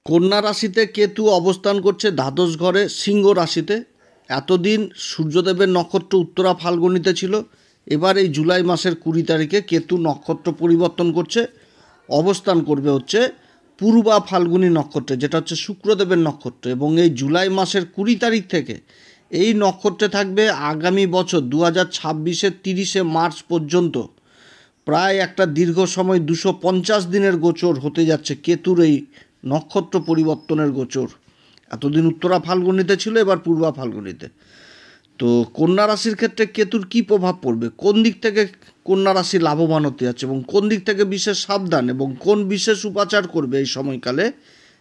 কন্যা রাশিতে কেতু অবস্থান করছে দ্বাদশ ঘরে সিংহ রাশিতে। এতদিন সূর্যদেবের নক্ষত্র উত্তরা ফাল্গুনিতে ছিল। এবার এই জুলাই মাসের 20 তারিখে কেতু নক্ষত্র পরিবর্তন করছে, অবস্থান করবে হচ্ছে পূর্বা ফাল্গুনী নক্ষত্রে, যেটা হচ্ছে শুক্রদেবের নক্ষত্র। এবং এই জুলাই মাসের 20 তারিখ থেকে এই নক্ষত্রে থাকবে আগামী বছর 2026-এর 30শে মার্চ পর্যন্ত। প্রায় একটা দীর্ঘ সময় 250 দিনের গোচর হতে যাচ্ছে কেতুর এই নক্ষত্র পরিবর্তনের গোচর। এতদিন উত্তরা ফাল্গুনিতে ছিল, এবার পূর্বা ফাল্গুনিতে। তো কন্যা রাশির ক্ষেত্রে কেতুর কি প্রভাব পড়বে, কোন দিক থেকে কন্যা রাশি লাভবান হতে যাচ্ছে এবং কোন দিক থেকে বিশেষ সাবধান এবং কোন বিশেষ উপাচার করবে এই সময়কালে,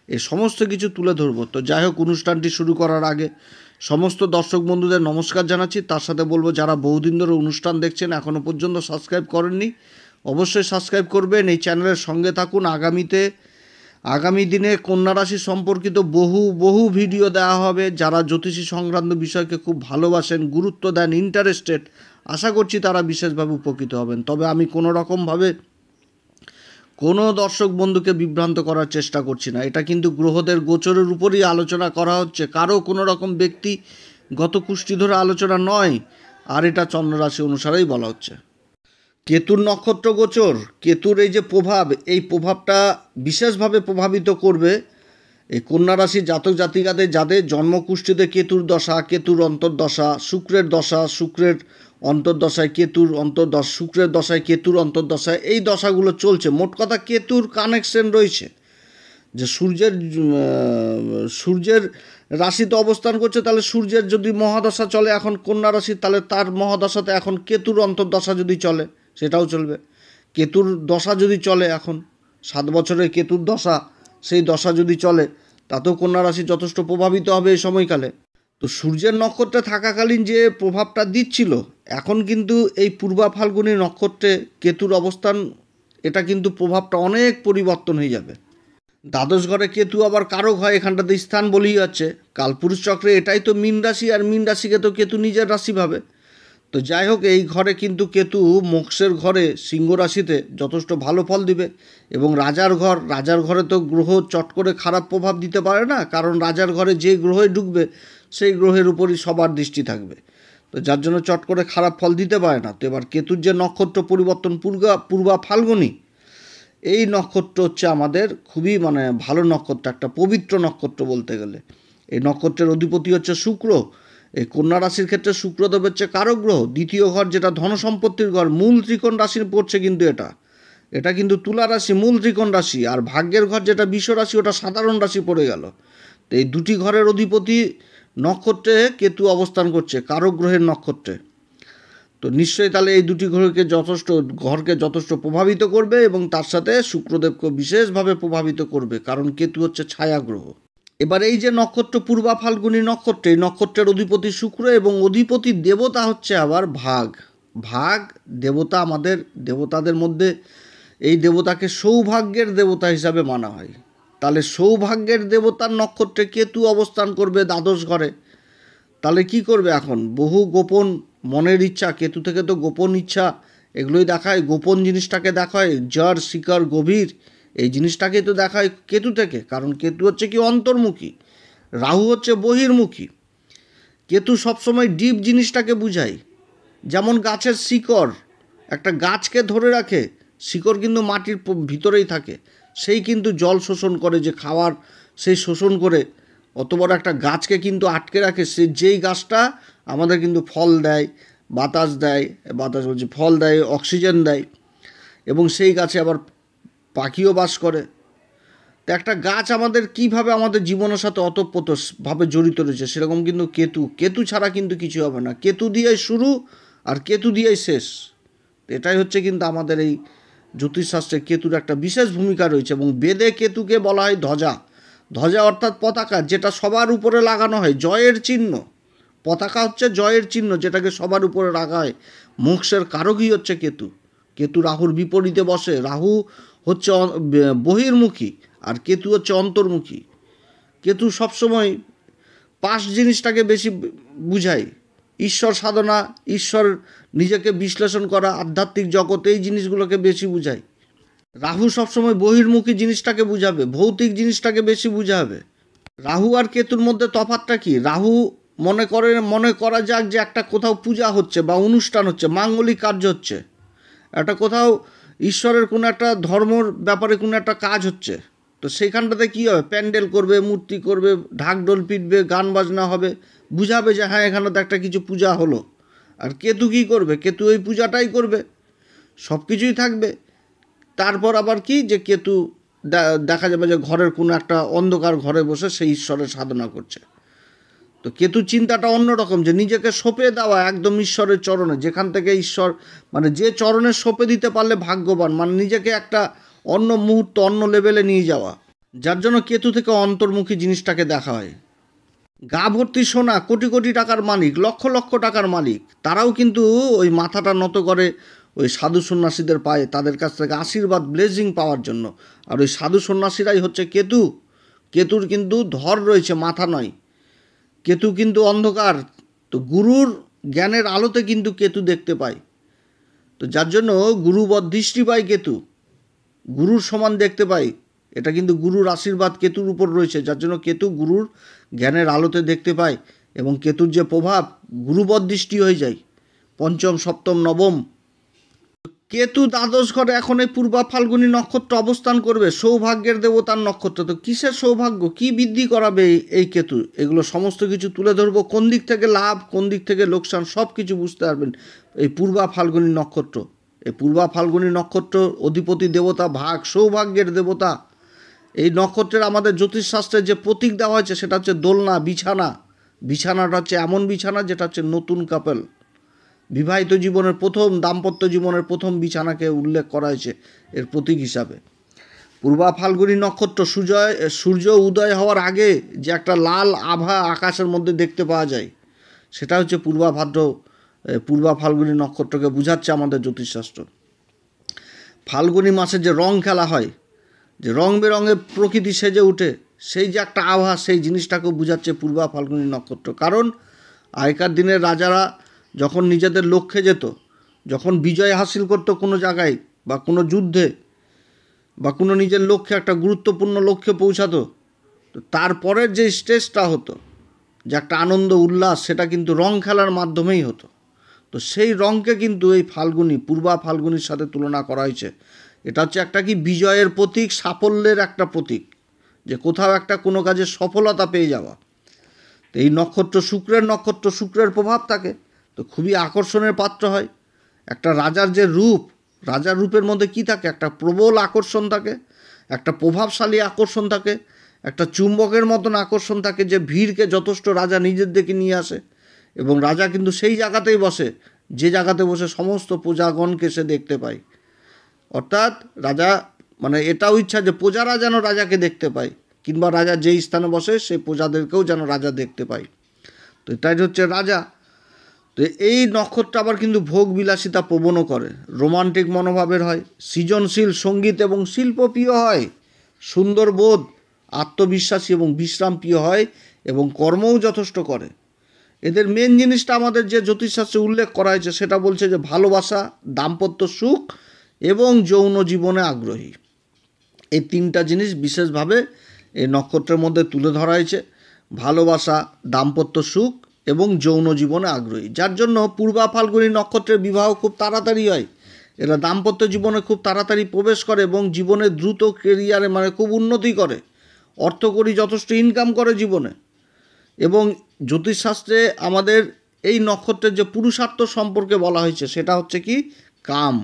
এই সমস্ত কিছু তুলে ধরবো। তো যাই হোক, অনুষ্ঠানটি শুরু করার আগে সমস্ত দর্শক বন্ধুদের নমস্কার জানাচ্ছি। তার সাথে বলবো, যারা বহুদিন ধরে অনুষ্ঠান দেখছেন এখনও পর্যন্ত সাবস্ক্রাইব করেননি, অবশ্যই সাবস্ক্রাইব করবেন, এই চ্যানেলের সঙ্গে থাকুন। আগামী দিনে কন্যা রাশি সম্পর্কিত বহু ভিডিও দেওয়া হবে। যারা জ্যোতিষী সংক্রান্ত বিষয়কে খুব ভালোবাসেন, গুরুত্ব দেন, ইন্টারেস্টেড, আশা করছি তারা বিশেষভাবে উপকৃত হবেন। তবে আমি কোনো রকমভাবে কোনো দর্শক বন্ধুকে বিভ্রান্ত করার চেষ্টা করছি না। এটা কিন্তু গ্রহদের গোচরের উপরই আলোচনা করা হচ্ছে, কারো কোনো রকম ব্যক্তিগত কুষ্টি ধরে আলোচনা নয়। আর এটা চন্দ্ররাশি অনুসারেই বলা হচ্ছে। কেতুর নক্ষত্র গোচর, কেতুর এই যে প্রভাব, এই প্রভাবটা বিশেষভাবে প্রভাবিত করবে এই কন্যা রাশির জাতক জাতিকাদের, যাদের জন্মকুষ্ঠিতে কেতুর দশা, কেতুর অন্তর্দশা, শুক্রের দশা, শুক্রের অন্তর্দশায় কেতুর অন্তর্দশা, শুক্রের দশায় কেতুর অন্তর্দশায়, এই দশাগুলো চলছে। মোট কথা কেতুর কানেকশন রয়েছে যে সূর্যের রাশিতে অবস্থান করছে, তাহলে সূর্যের যদি মহাদশা চলে এখন কন্যা রাশি, তাহলে তার মহাদশাতে এখন কেতুর অন্তর্দশা যদি চলে সেটাও চলবে। কেতুর দশা যদি চলে, এখন 7 বছরের কেতুর দশা, সেই দশা যদি চলে তাতেও কন্যা রাশি যথেষ্ট প্রভাবিত হবে এই সময়কালে। তো সূর্যের নক্ষত্রে থাকাকালীন যে প্রভাবটা দিচ্ছিল, এখন কিন্তু এই পূর্বা ফাল্গুনী নক্ষত্রে কেতুর অবস্থান, এটা কিন্তু প্রভাবটা অনেক পরিবর্তন হয়ে যাবে। দ্বাদশ ঘরে কেতু আবার কারক হয়, এখানটাতে স্থান বলেই যাচ্ছে। কালপুরুষ চক্রে এটাই তো মীন রাশি, আর মীন রাশিকে তো কেতু নিজের রাশি ভাবে। তো যাই হোক, এই ঘরে কিন্তু কেতু মোক্ষের ঘরে সিংহ রাশিতে যথেষ্ট ভালো ফল দিবে। এবং রাজার ঘরে তো গ্রহ চট করে খারাপ প্রভাব দিতে পারে না, কারণ রাজার ঘরে যে গ্রহে ঢুকবে সেই গ্রহের উপরই সবার দৃষ্টি থাকবে। তো যার জন্য চট করে খারাপ ফল দিতে পারে না। তো এবার কেতুর যে নক্ষত্র পরিবর্তন, পূর্বা ফাল্গুনী, এই নক্ষত্র হচ্ছে আমাদের খুবই ভালো নক্ষত্র, একটা পবিত্র নক্ষত্র বলতে গেলে। এই নক্ষত্রের অধিপতি হচ্ছে শুক্র। এই কন্যা রাশির ক্ষেত্রে শুক্রদেব হচ্ছে কারক গ্রহ। দ্বিতীয় ঘর, যেটা ধন সম্পত্তির ঘর, মূল ত্রিকোণ রাশির পড়ছে, কিন্তু এটা কিন্তু তুলা রাশি, মূল ত্রিকোণ রাশি। আর ভাগ্যের ঘর যেটা বৃষ রাশি, ওটা সাধারণ রাশি পড়ে গেল। তো এই দুটি ঘরের অধিপতি নক্ষত্রে কেতু অবস্থান করছে, কারক গ্রহের নক্ষত্রে। তো নিশ্চয়ই তাহলে এই দুটি ঘরকে যথেষ্ট প্রভাবিত করবে, এবং তার সাথে শুক্রদেবকে বিশেষভাবে প্রভাবিত করবে, কারণ কেতু হচ্ছে ছায়া গ্রহ। এবার এই যে নক্ষত্র পূর্বা ফাল্গুনী নক্ষত্র, এই নক্ষত্রের অধিপতি শুক্র এবং অধিপতি দেবতা হচ্ছে আবার ভাগ দেবতা। আমাদের দেবতাদের মধ্যে এই দেবতাকে সৌভাগ্যের দেবতা হিসাবে মানা হয়। তাহলে সৌভাগ্যের দেবতার নক্ষত্রে কেতু অবস্থান করবে দ্বাদশ ঘরে। তাহলে কি করবে এখন? বহু গোপন মনের ইচ্ছা, কেতু থেকে তো গোপন ইচ্ছা এগুলোই দেখায়, গোপন জিনিসটাকে দেখায়, জড় শিকার গভীর, এই জিনিসটাকেই তো দেখায় কেতু থেকে। কারণ কেতু হচ্ছে কি অন্তর্মুখী, রাহু হচ্ছে বহির্মুখী। কেতু সবসময় ডিপ জিনিসটাকে বুঝায়। যেমন গাছের শিকড় একটা গাছকে ধরে রাখে, শিকড় কিন্তু মাটির ভিতরেই থাকে, সেই কিন্তু জল শোষণ করে, যে খাওয়ার সেই শোষণ করে অত বড় একটা গাছকে কিন্তু আটকে রাখে। যেই গাছটা আমাদের কিন্তু ফল দেয়, ফল দেয়, অক্সিজেন দেয়, এবং সেই গাছে আবার পাখিও বাস করে। তো একটা গাছ আমাদের কীভাবে আমাদের জীবনের সাথে অতপ্রতভাবে জড়িত রয়েছে, সেরকম কিন্তু কেতু ছাড়া কিন্তু কিছু হবে না। কেতু দিয়েই শুরু আর কেতু দিয়েই শেষ। এটাই হচ্ছে কিন্তু আমাদের এই জ্যোতিষশাস্ত্রে কেতুর একটা বিশেষ ভূমিকা রয়েছে। এবং বেদে কেতুকে বলা হয় ধ্বজা অর্থাৎ পতাকা, যেটা সবার উপরে লাগানো হয়, জয়ের চিহ্ন। পতাকা হচ্ছে জয়ের চিহ্ন, যেটাকে সবার উপরে রাখা হয়। মোক্ষের কারকই হচ্ছে কেতু রাহুর বিপরীতে বসে। রাহু হচ্ছে বহির্মুখী আর কেতু হচ্ছে অন্তর্মুখী। কেতু সবসময় জিনিসটাকে বেশি বুঝায়, ঈশ্বর সাধনা, ঈশ্বর নিজেকে বিশ্লেষণ করা, আধ্যাত্মিক জগৎ, এই জিনিসগুলোকে বেশি বুঝায়। রাহু সবসময় বহির্মুখী জিনিসটাকে বুঝাবে, ভৌতিক জিনিসটাকে বেশি বুঝাবে। রাহু আর কেতুর মধ্যে তফাৎটা কি? রাহু মনে করা যাক যে একটা কোথাও পূজা হচ্ছে বা অনুষ্ঠান হচ্ছে, মাঙ্গলিক কার্য হচ্ছে, একটা কোথাও ঈশ্বরের কোনো একটা ধর্মর ব্যাপারে কোনো একটা কাজ হচ্ছে, তো সেইখানটাতে কী হবে? প্যান্ডেল করবে, মূর্তি করবে, ঢাকঢোল পিটবে, গান বাজনা হবে, বুঝাবে যে হ্যাঁ এখানে তো একটা কিছু পূজা হলো। আর কেতু কী করবে? কেতু ওই পূজাটাই করবে, সব কিছুই থাকবে। তারপর আবার কি, যে কেতু দেখা যাবে যে ঘরের কোনো একটা অন্ধকার ঘরে বসে সেই ঈশ্বরের সাধনা করছে। তো কেতু চিন্তাটা অন্যরকম, যে নিজেকে সঁপে দেওয়া একদম ঈশ্বরের চরণে, যেখান থেকে ঈশ্বর মানে যে চরণে সঁপে দিতে পারলে ভাগ্যবান, মানে নিজেকে একটা অন্য মুহূর্ত, অন্য লেভেলে নিয়ে যাওয়া, যার জন্য কেতু থেকে অন্তর্মুখী জিনিসটাকে দেখা হয়। গা ভর্তি সোনা, কোটি কোটি টাকার মালিক, লক্ষ লক্ষ টাকার মালিক, তারাও কিন্তু ওই মাথাটা নত করে ওই সাধু সন্ন্যাসীদের পায়ে, তাদের কাছ থেকে আশীর্বাদ, ব্লেজিং পাওয়ার জন্য। আর ওই সাধু সন্ন্যাসীরাই হচ্ছে কেতু। কেতুর কিন্তু ধর রয়েছে, মাথা নয়। কেতু কিন্তু অন্ধকার, তো গুরুর জ্ঞানের আলোতে কিন্তু কেতু দেখতে পায়। তো যার জন্য গুরুবৎ দৃষ্টি পায় কেতু, গুরুর সমান দেখতে পায়। এটা কিন্তু গুরুর আশীর্বাদ কেতুর উপর রয়েছে, যার জন্য কেতু গুরুর জ্ঞানের আলোতে দেখতে পায়। এবং কেতুর যে প্রভাব, গুরুবৎ দৃষ্টি হয়ে যায়, পঞ্চম, সপ্তম, নবম। কেতু দ্বাদশ ঘরে এখন এই পূর্বা ফাল্গুনী নক্ষত্র অবস্থান করবে, সৌভাগ্যের দেবতার নক্ষত্র। তো কিসের সৌভাগ্য, কি বৃদ্ধি করাবে এই কেতু, এগুলো সমস্ত কিছু তুলে ধরবো। কোন দিক থেকে লাভ, কোন দিক থেকে লোকসান, সব কিছু বুঝতে পারবেন এই পূর্বা ফাল্গুনী নক্ষত্র। এই পূর্বা ফাল্গুনী নক্ষত্র অধিপতি দেবতা ভাগ, সৌভাগ্যের দেবতা। এই নক্ষত্রের আমাদের জ্যোতিষশাস্ত্রের যে প্রতীক দেওয়া হয়েছে সেটা হচ্ছে দোলনা, বিছানা। বিছানাটা হচ্ছে এমন বিছানা যেটা হচ্ছে নতুন কাপল, বিবাহিত জীবনের প্রথম, দাম্পত্য জীবনের প্রথম বিছানাকে উল্লেখ করা হয়েছে এর প্রতীক হিসাবে। পূর্বা ফাল্গুনী নক্ষত্র সূর্য উদয় হওয়ার আগে যে একটা লাল আভা আকাশের মধ্যে দেখতে পাওয়া যায়, সেটা হচ্ছে পূর্বা ফাল্গুনী নক্ষত্রকে বোঝাচ্ছে আমাদের জ্যোতিষশাস্ত্র। ফাল্গুনী মাসে যে রং খেলা হয়, যে রং বেরঙের প্রকৃতি সেজে উঠে, সেই যে একটা আভা, সেই জিনিসটাকেও বোঝাচ্ছে পূর্বা ফাল্গুনী নক্ষত্র। কারণ আগেকার দিনের রাজারা যখন নিজেদের লক্ষ্যে যেত, যখন বিজয় হাসিল করতো কোনো জায়গায় বা কোনো যুদ্ধে, বা কোনো নিজের লক্ষ্যে, একটা গুরুত্বপূর্ণ লক্ষ্যে পৌঁছাতো, তো তারপরের যে স্টেজটা হতো, যে একটা আনন্দ উল্লাস, সেটা কিন্তু রং খেলার মাধ্যমেই হতো। তো সেই রঙকে কিন্তু এই ফাল্গুনী, পূর্বা ফাল্গুনির সাথে তুলনা করা হয়েছে। এটা হচ্ছে একটা কি বিজয়ের প্রতীক, সাফল্যের একটা প্রতীক, যে কোথাও একটা কোনো কাজে সফলতা পেয়ে যাওয়া। তো এই নক্ষত্র শুক্রের নক্ষত্র, শুক্রের প্রভাব থাকে, তো খুবই আকর্ষণের পাত্র হয়। একটা রাজার যে রূপ, রাজার রূপের মধ্যে কি থাকে? একটা প্রবল আকর্ষণ থাকে, একটা প্রভাবশালী আকর্ষণ থাকে, একটা চুম্বকের মতন আকর্ষণ থাকে, যে ভিড়কে যথেষ্ট রাজা নিজের দিকে নিয়ে আসে। এবং রাজা কিন্তু সেই জায়গাতেই বসে, যে জায়গাতে বসে সমস্ত প্রজাগণকে সে দেখতে পায়। অর্থাৎ রাজা মানে এটাও ইচ্ছা যে প্রজারা যেন রাজাকে দেখতে পায়, কিংবা রাজা যেই স্থানে বসে সেই প্রজাদেরকেও যেন রাজা দেখতে পায়। তো এটাই হচ্ছে রাজা। তো এই নক্ষত্র আবার কিন্তু ভোগ বিলাসিতা প্রবণও করে, রোমান্টিক মনোভাবের হয়, সৃজনশীল, সঙ্গীত এবং শিল্পপ্রিয় হয়, সুন্দর বোধ, আত্মবিশ্বাসী এবং বিশ্রামপ্রিয় হয়, এবং কর্মও যথেষ্ট করে। এদের মেন জিনিসটা আমাদের যে জ্যোতিষশাস্ত্রে উল্লেখ করা হয়েছে সেটা বলছে যে ভালোবাসা, দাম্পত্য সুখ এবং যৌন জীবনে আগ্রহী। এই তিনটা জিনিস বিশেষভাবে এই নক্ষত্রের মধ্যে তুলে ধরা হয়েছে, ভালোবাসা, দাম্পত্য সুখ এবং যৌন জীবনে আগ্রহী। যার জন্য পূর্বা ফাল্গুনী নক্ষত্রের বিবাহ খুব তাড়াতাড়ি হয়। এরা দাম্পত্য জীবনে খুব তাড়াতাড়ি প্রবেশ করে এবং জীবনে দ্রুত কেরিয়ারে মানে খুব উন্নতি করে, অর্থকরী যথেষ্ট ইনকাম করে জীবনে। এবং জ্যোতিষশাস্ত্রে আমাদের এই নক্ষত্রের যে পুরুষার্থ সম্পর্কে বলা হয়েছে সেটা হচ্ছে কি? কাম।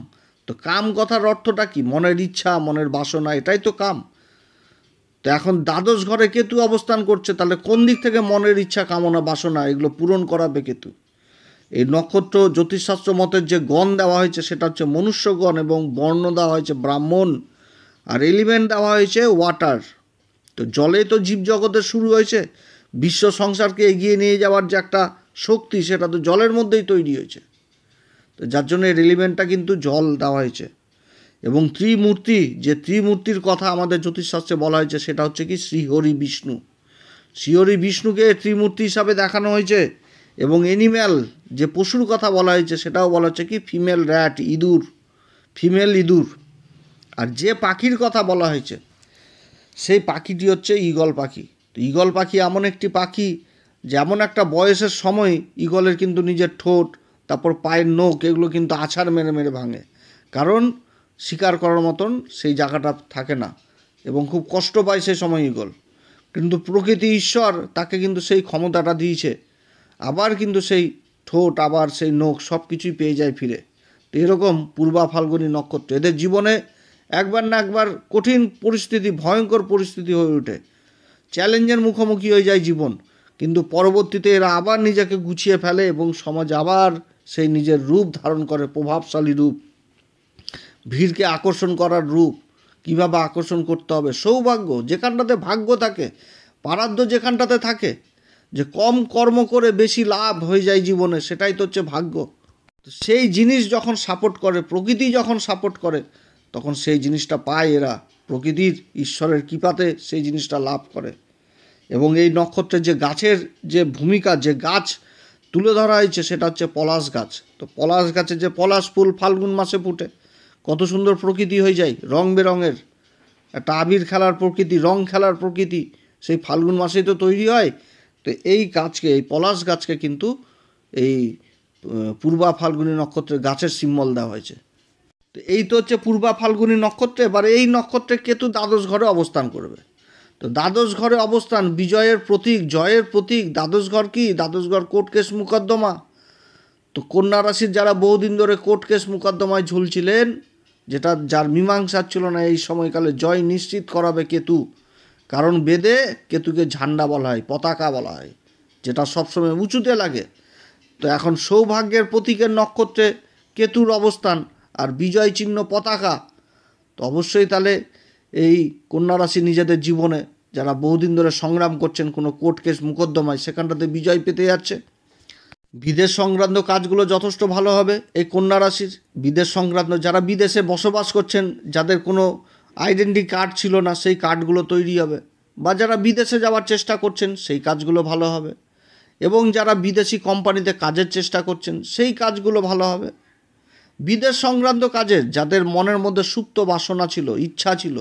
তো কাম কথার অর্থটা কি? মনের ইচ্ছা, মনের বাসনা, এটাই তো কাম। তো এখন দ্বাদশ ঘরে কেতু অবস্থান করছে, তাহলে কোন দিক থেকে মনের ইচ্ছা, কামনা, বাসনা এগুলো পূরণ করাবে কেতু? এই নক্ষত্র জ্যোতিষশাস্ত্র মতের যে গণ দেওয়া হয়েছে সেটা হচ্ছে মনুষ্যগণ, এবং বর্ণ দেওয়া হয়েছে ব্রাহ্মণ, আর এলিমেন্ট দেওয়া হয়েছে ওয়াটার। তো জলে তো জীবজগতের শুরু হয়েছে, বিশ্ব সংসারকে এগিয়ে নিয়ে যাওয়ার যে একটা শক্তি সেটা তো জলের মধ্যেই তৈরি হয়েছে। তো যার জন্য এর এলিমেন্টটা কিন্তু জল দেওয়া হয়েছে। এবং ত্রিমূর্তি, যে ত্রিমূর্তির কথা আমাদের জ্যোতিষশাস্ত্রে বলা হয়েছে সেটা হচ্ছে কি? শ্রীহরি বিষ্ণু। শ্রীহরি বিষ্ণুকে ত্রিমূর্তি হিসাবে দেখানো হয়েছে। এবং অ্যানিম্যাল, যে পশুর কথা বলা হয়েছে সেটাও বলা হচ্ছে কি? ফিমেল র্যাট, ইঁদুর, ফিমেল ইঁদুর। আর যে পাখির কথা বলা হয়েছে সেই পাখিটি হচ্ছে ঈগল পাখি। তো ঈগল পাখি এমন একটি পাখি যেমন একটা বয়সের সময় ঈগলের কিন্তু নিজের ঠোঁট, তারপর পায়ের নখ, এগুলো কিন্তু আছাড় মেরে মেরে ভাঙে, কারণ শিকার করার মতন সেই জায়গাটা থাকে না এবং খুব কষ্ট পায় সেই সময় ঈগল। কিন্তু প্রকৃতি ঈশ্বর তাকে কিন্তু সেই ক্ষমতাটা দিয়েছে, আবার কিন্তু সেই ঠোঁট, আবার সেই নখ সব কিছুই পেয়ে যায় ফিরে। তো এরকম পূর্বা ফাল্গুনী নক্ষত্র এদের জীবনে একবার না একবার কঠিন পরিস্থিতি, ভয়ঙ্কর পরিস্থিতি হয়ে ওঠে, চ্যালেঞ্জের মুখোমুখি হয়ে যায় জীবন, কিন্তু পরবর্তীতে এরা আবার নিজেকে গুছিয়ে ফেলে এবং সমাজ আবার সেই নিজের রূপ ধারণ করে, প্রভাবশালী রূপ, ভিড়কে আকর্ষণ করার রূপ। কিভাবে আকর্ষণ করতে হবে, সৌভাগ্য যেখানটাতে ভাগ্য থাকে, পারাধ্য যেখানটাতে থাকে, যে কম কর্ম করে বেশি লাভ হয়ে যায় জীবনে, সেটাই তো হচ্ছে ভাগ্য। তো সেই জিনিস যখন সাপোর্ট করে, প্রকৃতি যখন সাপোর্ট করে, তখন সেই জিনিসটা পায় এরা, প্রকৃতির ঈশ্বরের কৃপাতে সেই জিনিসটা লাভ করে। এবং এই নক্ষত্রের যে গাছের যে ভূমিকা, যে গাছ তুলে ধরা হয়েছে সেটা হচ্ছে পলাশ গাছ। তো পলাশ গাছের যে পলাশ ফুল ফাল্গুন মাসে ফুটে, কত সুন্দর প্রকৃতি হয়ে যায়, রং বেরঙের একটা আবির খেলার প্রকৃতি, রং খেলার প্রকৃতি সেই ফাল্গুন মাসেই তো তৈরি হয়। তো এই গাছকে, এই পলাশ গাছকে কিন্তু এই পূর্বা ফাল্গুনী নক্ষত্রের গাছের সিম্বল দেওয়া হয়েছে। তো এই তো হচ্ছে পূর্বা ফাল্গুনী নক্ষত্রে। এবার এই নক্ষত্রে কেতু দ্বাদশ ঘরে অবস্থান করবে। তো দ্বাদশ ঘরে অবস্থান বিজয়ের প্রতীক, জয়ের প্রতীক। দ্বাদশ ঘর কি? দ্বাদশ ঘর কোর্ট কেস মুকদ্দমা। তো কন্যা রাশির যারা বহুদিন ধরে কোর্ট কেস মুকদ্দমায় ঝুলছিলেন, যেটা যার মীমাংসা ছিল না, এই সময়কালে জয় নিশ্চিত করাবে কেতু। কারণ বেদে কেতুকে ঝান্ডা বলা হয়, পতাকা বলা হয়, যেটা সবসময় উঁচুতে লাগে। তো এখন সৌভাগ্যের প্রতীকের নক্ষত্রে কেতুর অবস্থান আর বিজয় চিহ্ন পতাকা, তো অবশ্যই তাহলে এই কন্যা রাশি নিজেদের জীবনে যারা বহুদিন ধরে সংগ্রাম করছেন কোনো কোর্ট কেস মুকদ্দমায়, সেখানটাতে বিজয় পেতে যাচ্ছে। বিদেশ সংক্রান্ত কাজগুলো যথেষ্ট ভালো হবে এই কন্যা রাশির। বিদেশ সংক্রান্ত যারা বিদেশে বসবাস করছেন, যাদের কোনো আইডেন্টি কার্ড ছিল না, সেই কার্ডগুলো তৈরি হবে, বা যারা বিদেশে যাওয়ার চেষ্টা করছেন সেই কাজগুলো ভালো হবে, এবং যারা বিদেশি কোম্পানিতে কাজের চেষ্টা করছেন সেই কাজগুলো ভালো হবে। বিদেশ সংক্রান্ত কাজের যাদের মনের মধ্যে সুপ্ত বাসনা ছিল, ইচ্ছা ছিল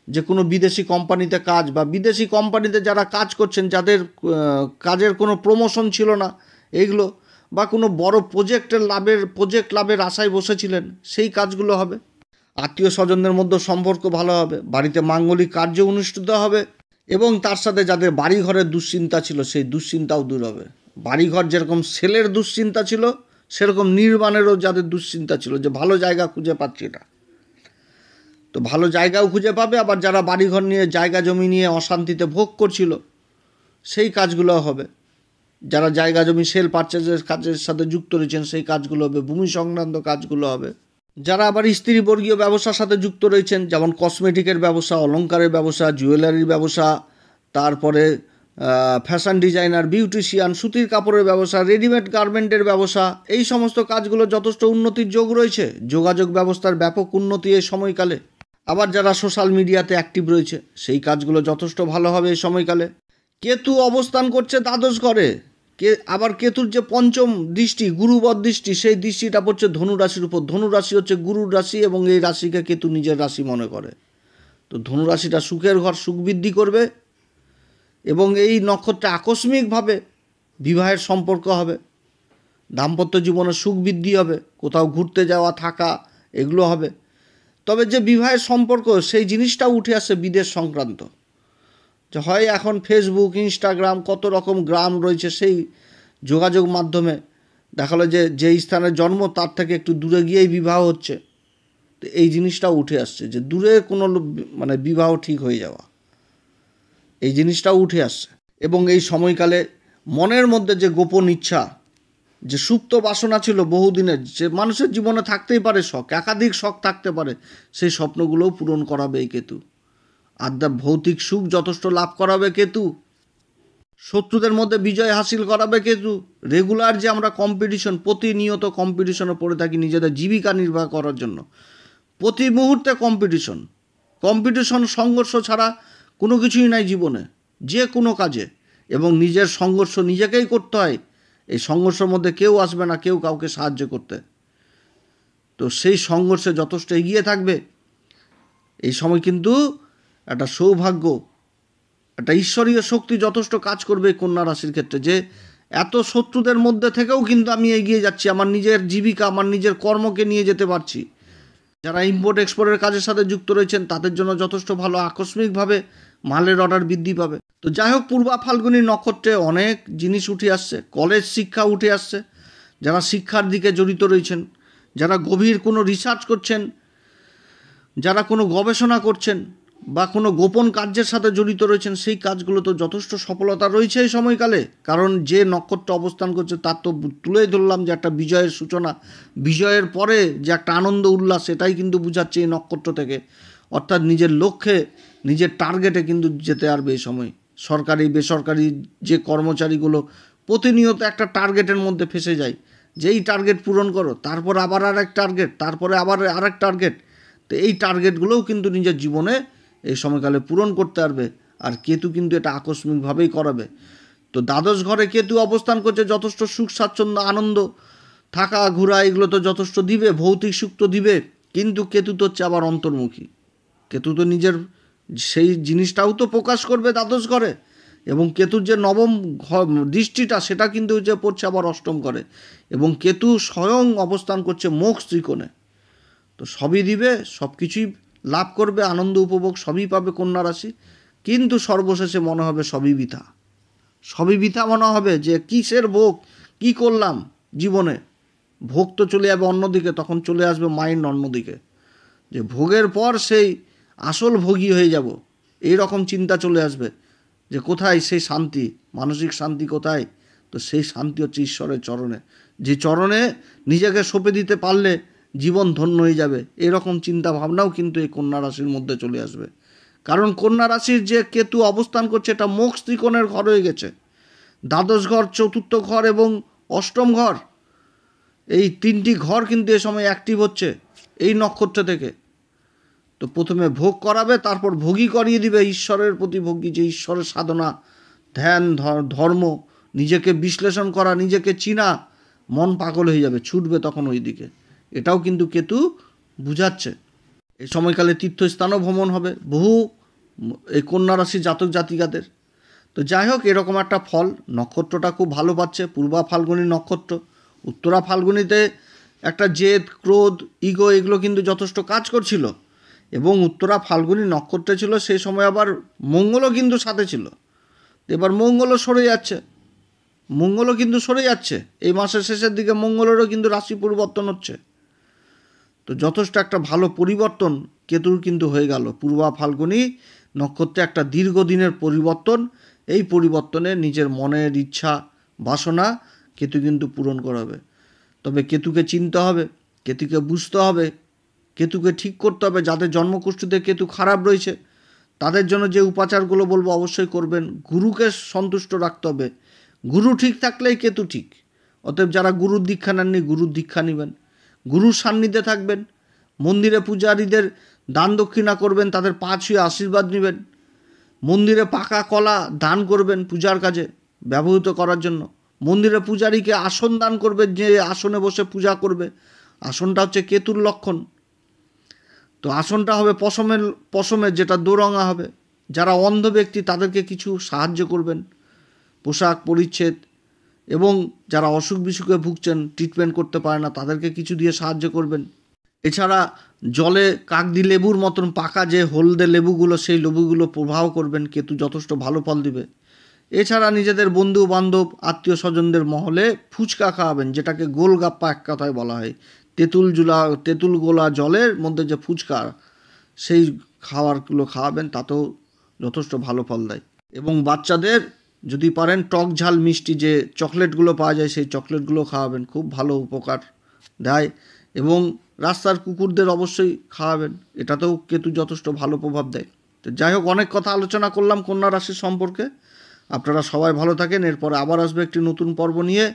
যে কোনো বিদেশি কোম্পানিতে কাজ, বা বিদেশি কোম্পানিতে যারা কাজ করছেন, যাদের কাজের কোনো প্রমোশন ছিল না এইগুলো, বা কোনো বড় প্রজেক্ট লাভের আশায় বসেছিলেন, সেই কাজগুলো হবে। আত্মীয় স্বজনদের মধ্যে সম্পর্ক ভালো হবে, বাড়িতে মাঙ্গলিক কার্য অনুষ্ঠিত হবে, এবং তার সাথে যাদের বাড়িঘরের দুশ্চিন্তা ছিল সেই দুশ্চিন্তাও দূর হবে। বাড়িঘর যেরকম সেলের দুশ্চিন্তা ছিল, সেরকম নির্মাণেরও যাদের দুশ্চিন্তা ছিল যে ভালো জায়গা খুঁজে পাচ্ছি না, তো ভালো জায়গাও খুঁজে পাবে। আবার যারা বাড়িঘর নিয়ে, জায়গা জমি নিয়ে অশান্তিতে ভোগ করছিল, সেই কাজগুলো হবে। যারা জায়গা জমি সেল পারচেজের কাজের সাথে যুক্ত রয়েছেন সেই কাজগুলো হবে, ভূমি সংক্রান্ত কাজগুলো হবে। যারা আবার স্ত্রীবর্গীয় ব্যবসার সাথে যুক্ত রয়েছেন, যেমন কসমেটিকের ব্যবসা, অলংকারের ব্যবসা, জুয়েলারির ব্যবসা, তারপরে ফ্যাশন ডিজাইনার, বিউটিশিয়ান, সুতির কাপড়ের ব্যবসা, রেডিমেড গার্মেন্টের ব্যবসা, এই সমস্ত কাজগুলো যথেষ্ট উন্নতির যোগ রয়েছে। যোগাযোগ ব্যবস্থার ব্যাপক উন্নতি এই সময়কালে। আবার যারা সোশ্যাল মিডিয়াতে অ্যাক্টিভ রয়েছে সেই কাজগুলো যথেষ্ট ভালো হবে এই সময়কালে। কেতু অবস্থান করছে দ্বাদশ ঘরে। আবার কেতুর যে পঞ্চম দৃষ্টি, গুরুবর দৃষ্টি, সেই দৃষ্টিটা পড়ছে ধনু রাশির উপর। ধনু রাশি হচ্ছে গুরুর রাশি, এবং এই রাশিকে কেতু নিজের রাশি মনে করে। তো ধনু রাশিটা সুখের ঘর, সুখ বৃদ্ধি করবে, এবং এই নক্ষত্রে আকস্মিকভাবে বিবাহের সম্পর্ক হবে, দাম্পত্য জীবনে সুখ বৃদ্ধি হবে, কোথাও ঘুরতে যাওয়া, থাকা, এগুলো হবে। তবে যে বিবাহের সম্পর্ক, সেই জিনিসটাও উঠে আসে বিদেশ সংক্রান্ত। যে হয় এখন ফেসবুক, ইনস্টাগ্রাম, কত রকম গ্রাম রয়েছে, সেই যোগাযোগ মাধ্যমে দেখালো যে যেই স্থানে জন্ম তার থেকে একটু দূরে গিয়েই বিবাহ হচ্ছে। তো এই জিনিসটাও উঠে আসছে যে দূরে কোনো মানে বিবাহ ঠিক হয়ে যাওয়া, এই জিনিসটাও উঠে আসছে। এবং এই সময়কালে মনের মধ্যে যে গোপন ইচ্ছা, যে সুপ্ত বাসনা ছিল বহুদিনের, যে মানুষের জীবনে থাকতেই পারে শখ, একাধিক শখ থাকতে পারে, সেই স্বপ্নগুলোও পূরণ করাবে এই কেতু। ভৌতিক সুখ যথেষ্ট লাভ করাবে কেতু। শত্রুদের মধ্যে বিজয় হাসিল করাবে কেতু। রেগুলার যে আমরা কম্পিটিশন, প্রতিনিয়ত কম্পিটিশনে পড়ে থাকি নিজেদের জীবিকা নির্বাহ করার জন্য, প্রতি মুহূর্তে কম্পিটিশন সংঘর্ষ ছাড়া কোনো কিছুই নাই জীবনে, যে কোনো কাজে। এবং নিজের সংঘর্ষ নিজেকেই করতে হয়। এই সংঘর্ষের মধ্যে কেউ আসবে না কেউ কাউকে সাহায্য করতে। তো সেই সংঘর্ষে যথেষ্ট এগিয়ে থাকবে, এই সময় কিন্তু একটা সৌভাগ্য, একটা ঈশ্বরীয় শক্তি যথেষ্ট কাজ করবে এই কন্যা রাশির ক্ষেত্রে, যে এত শত্রুদের মধ্যে থেকেও কিন্তু আমি এগিয়ে যাচ্ছি, আমার নিজের জীবিকা, আমার নিজের কর্মকে নিয়ে যেতে পারছি। যারা ইম্পোর্ট এক্সপোর্টের কাজের সাথে যুক্ত রয়েছেন তাদের জন্য যথেষ্ট ভালো, আকস্মিকভাবে মালের অর্ডার বৃদ্ধি পাবে। তো যাই হোক, পূর্বা ফাল্গুনী নক্ষত্রে অনেক জিনিস উঠে আসছে, কলেজ শিক্ষা উঠে আসছে। যারা শিক্ষার দিকে জড়িত রয়েছেন, যারা গভীর কোনো রিসার্চ করছেন, যারা কোনো গবেষণা করছেন বা কোনো গোপন কার্যের সাথে জড়িত রয়েছেন, সেই কাজগুলো তো যথেষ্ট সফলতা রয়েছে এই সময়কালে। কারণ যে নক্ষত্র অবস্থান করছে তার তো তুলেই ধরলাম যে একটা বিজয়ের সূচনা, বিজয়ের পরে যে একটা আনন্দ উল্লাস, সেটাই কিন্তু বোঝাচ্ছে এই নক্ষত্র থেকে। অর্থাৎ নিজের লক্ষ্যে, নিজের টার্গেটে কিন্তু যেতে পারবে এই সময়। সরকারি বেসরকারি যে কর্মচারীগুলো প্রতিনিয়ত একটা টার্গেটের মধ্যে ফেসে যায়, যেই টার্গেট পূরণ করো, তারপর আবার আরেক টার্গেট, তারপরে আবার আরেক টার্গেট। তো এই টার্গেটগুলোও কিন্তু নিজের জীবনে এই সময়কালে পূরণ করতে পারবে। আর কেতু কিন্তু এটা আকস্মিকভাবেই করাবে। তো দ্বাদশ ঘরে কেতু অবস্থান করছে, যথেষ্ট সুখ স্বাচ্ছন্দ্য, আনন্দ, থাকা ঘোরা, এগুলো তো যথেষ্ট দিবে, ভৌতিক সুখ তো দিবে। কিন্তু কেতু তো হচ্ছে আবার অন্তর্মুখী। কেতু তো নিজের সেই জিনিসটাও তো প্রকাশ করবে দ্বাদশ ঘরে। এবং কেতুর যে নবম দৃষ্টিটা, সেটা কিন্তু যে পড়ছে আবার অষ্টম ঘরে। এবং কেতু স্বয়ং অবস্থান করছে মোক্ষ ত্রিকোণে। তো সবই দিবে, সব কিছুই লাভ করবে, আনন্দ উপভোগ সবই পাবে কন্যা রাশি। কিন্তু সর্বশেষে মনে হবে সবই বৃথা, সবই বৃথা মনে হবে, যে কিসের ভোগ, কি করলাম জীবনে। ভোগ তো চলে যাবে অন্যদিকে, তখন চলে আসবে মাইন্ড অন্যদিকে, যে ভোগের পর সেই আসল ভোগী হয়ে যাব, এই রকম চিন্তা চলে আসবে, যে কোথায় সেই শান্তি, মানসিক শান্তি কোথায়। তো সেই শান্তি হচ্ছে ঈশ্বরের চরণে, যে চরণে নিজেকে সঁপে দিতে পারলে জীবন ধন্য হয়ে যাবে। এরকম চিন্তা ভাবনাও কিন্তু এই কন্যা রাশির মধ্যে চলে আসবে। কারণ কন্যা রাশির যে কেতু অবস্থান করছে, এটা মোক্ষ ত্রিকোণের ঘর হয়ে গেছে। দ্বাদশ ঘর, চতুর্থ ঘর এবং অষ্টম ঘর, এই তিনটি ঘর কিন্তু এ সময় অ্যাক্টিভ হচ্ছে এই নক্ষত্র থেকে। তো প্রথমে ভোগ করাবে, তারপর ভোগী করিয়ে দিবে, ঈশ্বরের প্রতি ভোগী, যে ঈশ্বরের সাধনা, ধ্যান, ধর্ম, নিজেকে বিশ্লেষণ করা, নিজেকে চিনা, মন পাগল হয়ে যাবে, ছুটবে তখন ওই দিকে। এটাও কিন্তু কেতু বুঝাচ্ছে। এই সময়কালে তীর্থস্থানও ভ্রমণ হবে বহু এই কন্যা রাশি জাতক জাতিকাদের। তো যাই হোক, এরকম একটা ফল, নক্ষত্রটা খুব ভালো পাচ্ছে। পূর্বা ফাল্গুনী নক্ষত্র, উত্তরা ফাল্গুনীতে একটা জেদ, ক্রোধ, ইগো, এগুলো কিন্তু যথেষ্ট কাজ করছিল। এবং উত্তরা ফাল্গুনী নক্ষত্রে ছিল সেই সময় আবার মঙ্গলও কিন্তু সাথে ছিল। এবার মঙ্গলও সরে যাচ্ছে, মঙ্গলও কিন্তু সরে যাচ্ছে এই মাসের শেষের দিকে, মঙ্গলেরও কিন্তু রাশি পরিবর্তন হচ্ছে। তো যথেষ্ট একটা ভালো পরিবর্তন কেতুর কিন্তু হয়ে গেল। পূর্বা ফাল্গুনী নক্ষত্রে একটা দীর্ঘদিনের পরিবর্তন, এই পরিবর্তনে নিজের মনের ইচ্ছা, বাসনা কেতু কিন্তু পূরণ করাবে। তবে কেতুকে চিনতে হবে, কেতুকে বুঝতে হবে, কেতুকে ঠিক করতে হবে। যাদের জন্মকুষ্ঠিতে কেতু খারাপ রয়েছে তাদের জন্য যে উপাচারগুলো বলবো অবশ্যই করবেন। গুরুকে সন্তুষ্ট রাখতে হবে, গুরু ঠিক থাকলেই কেতু ঠিক। অতএব যারা গুরুর দীক্ষা নেননি, গুরুর দীক্ষা নেবেন, গুরুর সান্নিধ্যে থাকবেন, মন্দিরে পূজারীদের দান দক্ষিণা করবেন, তাদের পা ছুঁয়ে আশীর্বাদ নেবেন, মন্দিরে পাকা কলা দান করবেন পূজার কাজে ব্যবহৃত করার জন্য। মন্দিরে পূজারীকে আসন দান করবে, যে আসনে বসে পূজা করবে। আসনটা হচ্ছে কেতুর লক্ষণ। তো আসনটা হবে পশমের, যেটা দোরঙা হবে। যারা অন্ধ ব্যক্তি তাদেরকে কিছু সাহায্য করবেন, পোশাক পরিচ্ছেদ, এবং যারা অসুখ বিসুখে ভুগছেন, ট্রিটমেন্ট করতে পারে না, তাদেরকে কিছু দিয়ে সাহায্য করবেন। এছাড়া জলে কাকদি লেবুর মতন পাকা যে হলদে লেবুগুলো, সেই লেবুগুলো প্রবাহ করবেন, কেতু যথেষ্ট ভালো ফল দিবে। এছাড়া নিজেদের বন্ধু বান্ধব, আত্মীয় স্বজনদের মহলে ফুচকা খাওয়াবেন, যেটাকে গোলগাপ্পা এক কথায় বলা হয়। তেঁতুল গোলা জলের মধ্যে যে ফুচকা, সেই খাবারগুলো খাওয়াবেন, তাতেও যথেষ্ট ভালো ফল দেয়। এবং বাচ্চাদের যদি পারেন টক ঝাল মিষ্টি যে চকলেটগুলো পাওয়া যায়, সেই চকলেটগুলো খাওয়াবেন, খুব ভালো উপকার দেয়। এবং রাস্তার কুকুরদের অবশ্যই খাওয়াবেন, এটাতেও কেতু যথেষ্ট ভালো প্রভাব দেয়। তো যাই হোক, অনেক কথা আলোচনা করলাম কন্যা রাশির সম্পর্কে। আপনারা সবাই ভালো থাকেন। এরপরে আবার আসবে একটি নতুন পর্ব নিয়ে।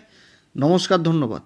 নমস্কার, ধন্যবাদ।